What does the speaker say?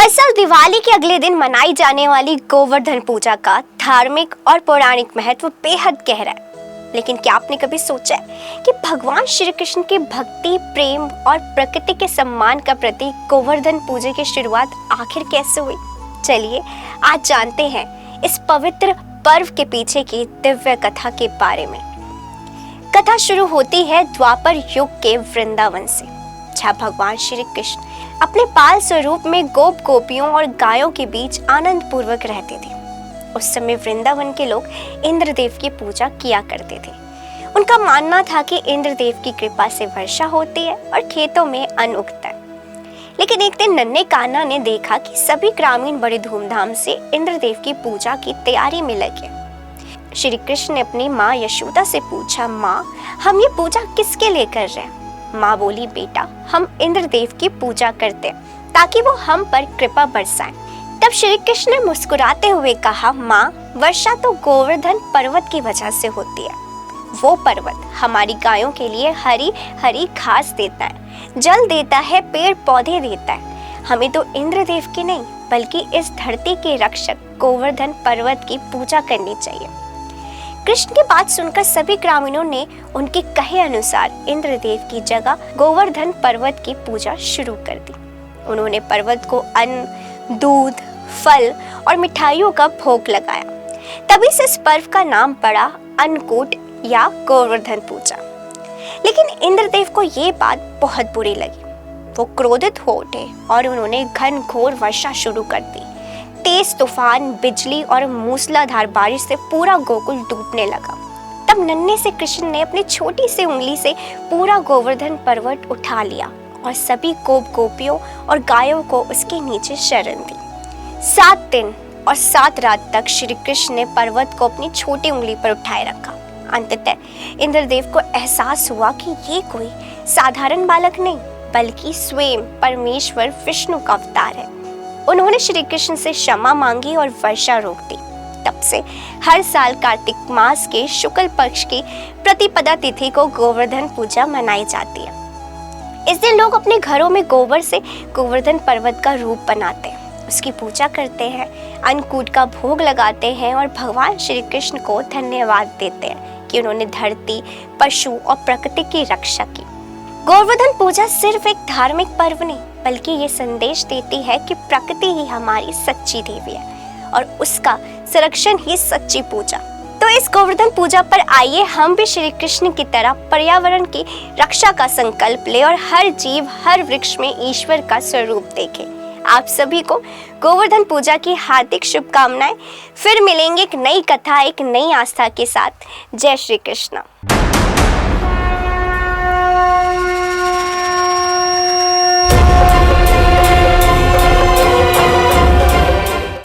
हर साल दिवाली के अगले दिन मनाई जाने वाली गोवर्धन पूजा का धार्मिक और पौराणिक महत्व बेहद गहरा है। लेकिन क्या आपने कभी सोचा है कि भगवान श्री कृष्ण की भक्ति, प्रेम और प्रकृति के सम्मान का प्रतीक गोवर्धन पूजा की शुरुआत आखिर कैसे हुई? चलिए आज जानते हैं इस पवित्र पर्व के पीछे की दिव्य कथा के बारे में। कथा शुरू होती है द्वापर युग के वृंदावन से, जहाँ भगवान श्री कृष्ण अपने बाल स्वरूप में गोप गोपियों और गायों के बीच आनंद पूर्वक रहते थे। उस समय वृंदावन के लोग इंद्रदेव की पूजा किया करते थे। उनका मानना था कि इंद्रदेव की कृपा से वर्षा होती है और खेतों में अन्न उगता है। लेकिन एक दिन नन्हे कान्हा ने देखा कि सभी ग्रामीण बड़े धूमधाम से इंद्रदेव की पूजा की तैयारी में लगे। श्री कृष्ण ने अपनी माँ यशोदा से पूछा, माँ, हम ये पूजा किसके लिए कर रहे हैं? माँ बोली, बेटा, हम इंद्रदेव की पूजा करते हैं ताकि वो हम पर कृपा बरसाएं। तब श्री कृष्ण ने मुस्कुराते हुए कहा, माँ, वर्षा तो गोवर्धन पर्वत की वजह से होती है। वो पर्वत हमारी गायों के लिए हरी हरी घास देता है, जल देता है, पेड़ पौधे देता है। हमें तो इंद्रदेव की नहीं बल्कि इस धरती के रक्षक गोवर्धन पर्वत की पूजा करनी चाहिए। कृष्ण की बात सुनकर सभी ग्रामीणों ने उनके कहे अनुसार इंद्रदेव की जगह गोवर्धन पर्वत की पूजा शुरू कर दी। उन्होंने पर्वत को अन्न, दूध, फल और मिठाइयों का भोग लगाया। तभी से इस पर्व का नाम पड़ा अन्नकूट या गोवर्धन पूजा। लेकिन इंद्रदेव को ये बात बहुत बुरी लगी। वो क्रोधित हो उठे और उन्होंने घनघोर वर्षा शुरू कर दी। तेज तूफान, बिजली और मूसलाधार बारिश से पूरा गोकुल डूबने लगा। तब नन्हे से कृष्ण ने अपनी छोटी सी उंगली से पूरा गोवर्धन पर्वत उठा लिया और सभी गोप गोपियों और गायों को उसके नीचे शरण दी। 7 दिन और 7 रात तक श्री कृष्ण ने पर्वत को अपनी छोटी उंगली पर उठाए रखा। अंततः इंद्रदेव को एहसास हुआ कि ये कोई साधारण बालक नहीं बल्कि स्वयं परमेश्वर विष्णु का अवतार है। उन्होंने श्री कृष्ण से क्षमा मांगी और वर्षा रोक दी। तब से हर साल कार्तिक मास के शुक्ल पक्ष की प्रतिपदा तिथि को गोवर्धन पूजा मनाई जाती है। इस दिन लोग अपने घरों में गोबर से गोवर्धन पर्वत का रूप बनाते हैं, उसकी पूजा करते हैं, अन्नकूट का भोग लगाते हैं और भगवान श्री कृष्ण को धन्यवाद देते हैं कि उन्होंने धरती, पशु और प्रकृति की रक्षा की। गोवर्धन पूजा सिर्फ एक धार्मिक पर्व नहीं बल्कि ये संदेश देती है कि प्रकृति ही हमारी सच्ची देवी है और उसका संरक्षण ही सच्ची पूजा। तो इस गोवर्धन पूजा पर आइए हम भी श्री कृष्ण की तरह पर्यावरण की रक्षा का संकल्प ले और हर जीव, हर वृक्ष में ईश्वर का स्वरूप देखें। आप सभी को गोवर्धन पूजा की हार्दिक शुभकामनाएं। फिर मिलेंगे एक नई कथा, एक नई आस्था के साथ। जय श्री कृष्ण।